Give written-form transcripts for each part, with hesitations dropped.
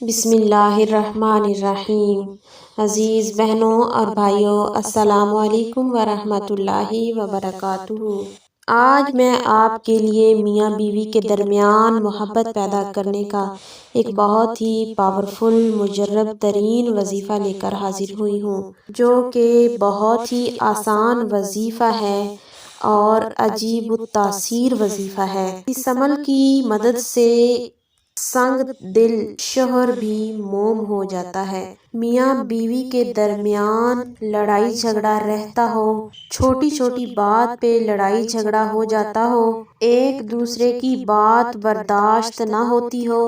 بسم اللہ الرحمن الرحیم۔ عزیز بہنوں اور بھائیوں، السلام علیکم ورحمۃ اللہ وبرکاتہ۔ آج میں آپ کے لیے میاں بیوی کے درمیان محبت پیدا کرنے کا ایک بہت ہی پاورفل مجرب ترین وظیفہ لے کر حاضر ہوئی ہوں، جو کہ بہت ہی آسان وظیفہ ہے اور عجیب التاثیر وظیفہ ہے۔ اس عمل کی مدد سے سنگ دل شوہر بھی موم ہو جاتا ہے۔ میاں بیوی کے درمیان لڑائی جھگڑا رہتا ہو، چھوٹی چھوٹی بات پہ لڑائی جھگڑا ہو جاتا ہو، ایک دوسرے کی بات برداشت نہ ہوتی ہو،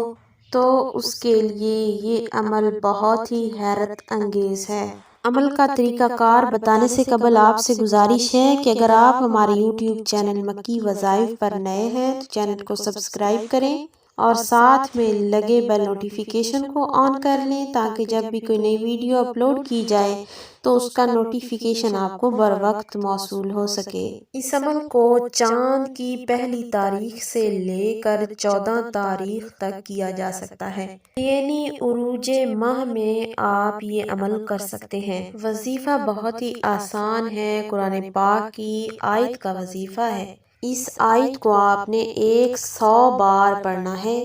تو اس کے لیے یہ عمل بہت ہی حیرت انگیز ہے۔ عمل کا طریقہ کار بتانے سے قبل آپ سے گزارش ہے کہ اگر آپ ہمارے یوٹیوب چینل مکی وظائف پر نئے ہیں تو چینل کو سبسکرائب کریں اور ساتھ میں لگے بیل نوٹیفیکیشن کو آن کر لیں تاکہ جب بھی کوئی نئی ویڈیو اپلوڈ کی جائے تو اس کا نوٹیفیکیشن آپ کو بر وقت موصول ہو سکے۔ اس عمل کو چاند کی پہلی تاریخ سے لے کر 14 تاریخ تک کیا جا سکتا ہے، یعنی عروج ماہ میں آپ یہ عمل کر سکتے ہیں۔ وظیفہ بہت ہی آسان ہے، قرآن پاک کی آیت کا وظیفہ ہے۔ اس آیت کو آپ نے 100 بار پڑھنا ہے،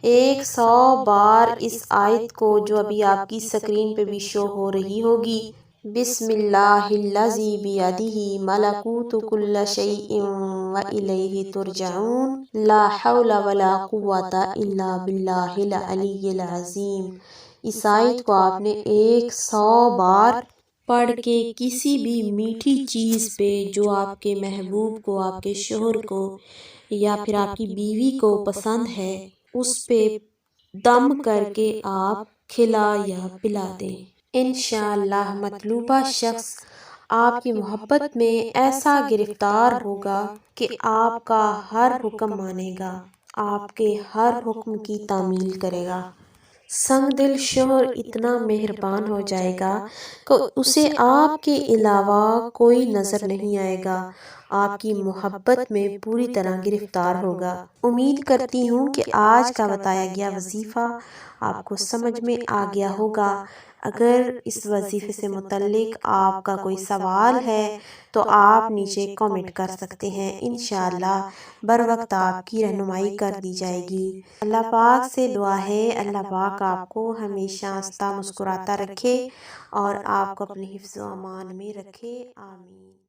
100 بار اس آیت کو، جو ابھی آپ کی سکرین پہ بھی شو ہو رہی ہوگی۔ بسم اللہ الذی بیدہ ملکوت کل شیء والیہ ترجعون، لا حول ولا قوۃ الا باللہ العلی العظیم۔ اس آیت کو آپ نے 100 بار پڑھ کے کسی بھی میٹھی چیز پہ جو آپ کے محبوب کو، آپ کے شوہر کو یا پھر آپ کی بیوی کو پسند ہے، اس پہ دم کر کے آپ کھلا یا پلا دیں۔ انشاءاللہ مطلوبہ شخص آپ کی محبت میں ایسا گرفتار ہوگا کہ آپ کا ہر حکم مانے گا، آپ کے ہر حکم کی تعمیل کرے گا۔ سنگ دل شوہر اتنا مہربان ہو جائے گا کہ اسے آپ کے علاوہ کوئی نظر نہیں آئے گا، آپ کی محبت میں پوری طرح گرفتار ہوگا۔ امید کرتی ہوں کہ آج کا بتایا گیا وظیفہ آپ کو سمجھ میں آ گیا ہوگا۔ اگر اس وظیفے سے متعلق آپ کا کوئی سوال ہے تو آپ نیچے کامنٹ کر سکتے ہیں، انشاءاللہ بر وقت آپ کی رہنمائی کر دی جائے گی۔ اللہ پاک سے دعا ہے اللہ پاک آپ کو ہمیشہ ہنستا مسکراتا رکھے اور آپ کو اپنے حفظ و امان میں رکھے، آمین۔